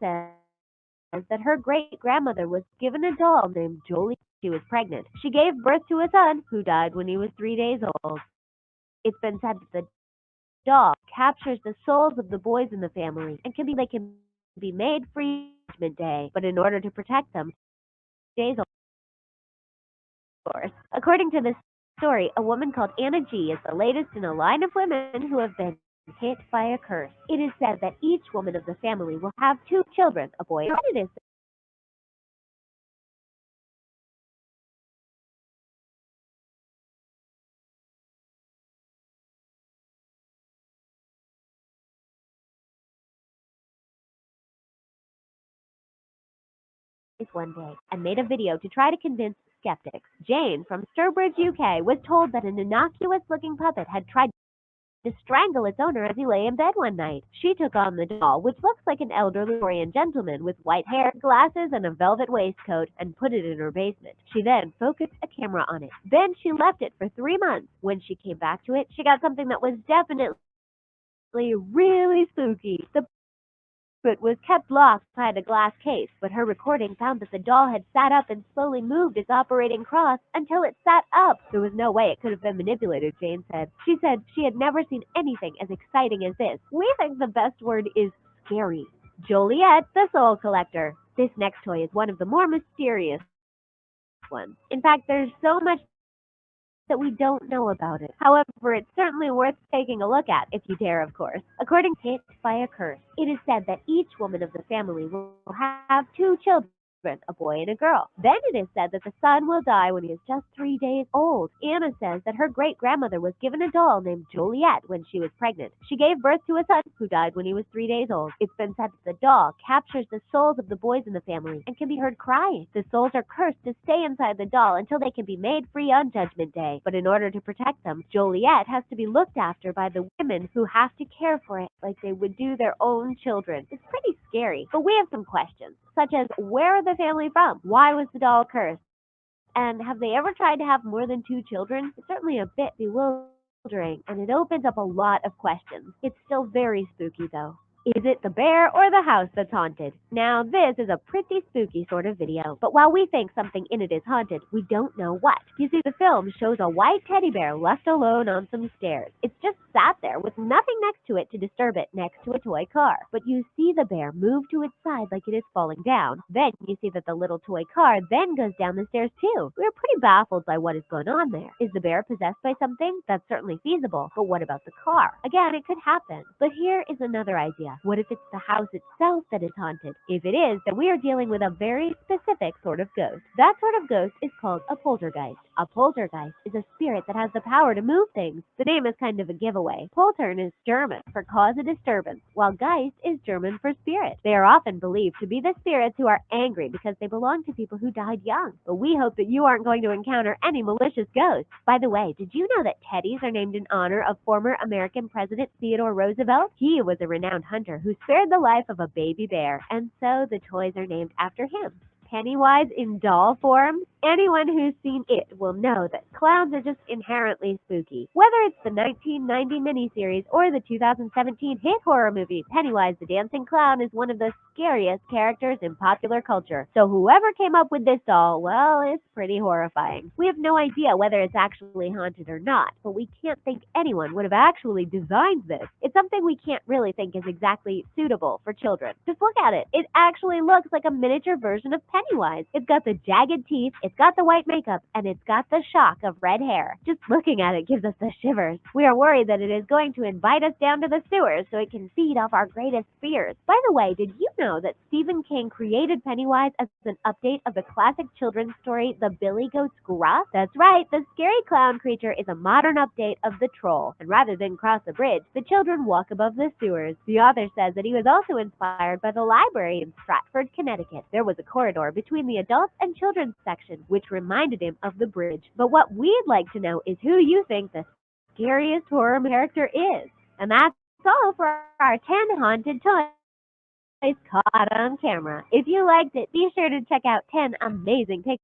says that her great-grandmother was given a doll named Jolie when she was pregnant. She gave birth to a son who died when he was 3 days old. It's been said that the doll captures the souls of the boys in the family and they can be made free on Judgment Day, but in order to protect them, days old, of course. According to this story, a woman called Anna G is the latest in a line of women who have been hit by a curse. It is said that each woman of the family will have two children, a boy and a girl. It is one day and made a video to try to convince skeptics. Jane from Sturbridge, UK, was told that an innocuous-looking puppet had tried to strangle its owner as he lay in bed one night. She took on the doll, which looks like an elderly Victorian gentleman with white hair, glasses, and a velvet waistcoat, and put it in her basement. She then focused a camera on it. Then she left it for 3 months. When she came back to it, she got something that was definitely really spooky. The it was kept locked inside a glass case, but her recording found that the doll had sat up and slowly moved its operating cross until it sat up. There was no way it could have been manipulated, Jane said. She said she had never seen anything as exciting as this. We think the best word is scary. Joliet, the Soul Collector. This next toy is one of the more mysterious ones. In fact, there's so much that we don't know about it. However, it's certainly worth taking a look at, if you dare, of course. According to Hit by a Curse, it is said that each woman of the family will have two children, a boy and a girl. Then it is said that the son will die when he is just 3 days old. Anna says that her great-grandmother was given a doll named Joliet when she was pregnant. She gave birth to a son who died when he was 3 days old. It's been said that the doll captures the souls of the boys in the family and can be heard crying. The souls are cursed to stay inside the doll until they can be made free on Judgment Day. But in order to protect them, Joliet has to be looked after by the women who have to care for it like they would do their own children. It's pretty scary. But we have some questions, such as where are the family from? Why was the doll cursed? And have they ever tried to have more than two children? It's certainly a bit bewildering, and it opens up a lot of questions. It's still very spooky, though. Is it the bear or the house that's haunted? Now, this is a pretty spooky sort of video, but while we think something in it is haunted, we don't know what. You see, the film shows a white teddy bear left alone on some stairs. It's just sat there with nothing next to it to disturb it next to a toy car. But you see the bear move to its side like it is falling down. Then you see that the little toy car then goes down the stairs too. We're pretty baffled by what is going on there. Is the bear possessed by something? That's certainly feasible, but what about the car? Again, it could happen. But here is another idea. What if it's the house itself that is haunted? If it is, then we are dealing with a very specific sort of ghost. That sort of ghost is called a poltergeist. A poltergeist is a spirit that has the power to move things. The name is kind of a giveaway. Poltern is German for cause a disturbance, while Geist is German for spirit. They are often believed to be the spirits who are angry because they belong to people who died young. But we hope that you aren't going to encounter any malicious ghosts. By the way, did you know that teddies are named in honor of former American President Theodore Roosevelt? He was a renowned hunter who spared the life of a baby bear, and so the toys are named after him. Pennywise in doll form? Anyone who's seen it will know that clowns are just inherently spooky. Whether it's the 1990 miniseries or the 2017 hit horror movie, Pennywise the Dancing Clown is one of the scariest characters in popular culture. So whoever came up with this doll, well, it's pretty horrifying. We have no idea whether it's actually haunted or not, but we can't think anyone would have actually designed this. It's something we can't really think is exactly suitable for children. Just look at it. It actually looks like a miniature version of Pennywise. It's got the jagged teeth, it's got the white makeup, and it's got the shock of red hair. Just looking at it gives us the shivers. We are worried that it is going to invite us down to the sewers so it can feed off our greatest fears. By the way, did you know that Stephen King created Pennywise as an update of the classic children's story, The Billy Goat's Gruff? That's right, the scary clown creature is a modern update of the troll, and rather than cross the bridge, the children walk above the sewers. The author says that he was also inspired by the library in Stratford, Connecticut. There was a corridor between the adults and children's section, which reminded him of the bridge. But what we'd like to know is who you think the scariest horror character is. And that's all for our 10 haunted toys caught on camera. If you liked it, be sure to check out 10 amazing pictures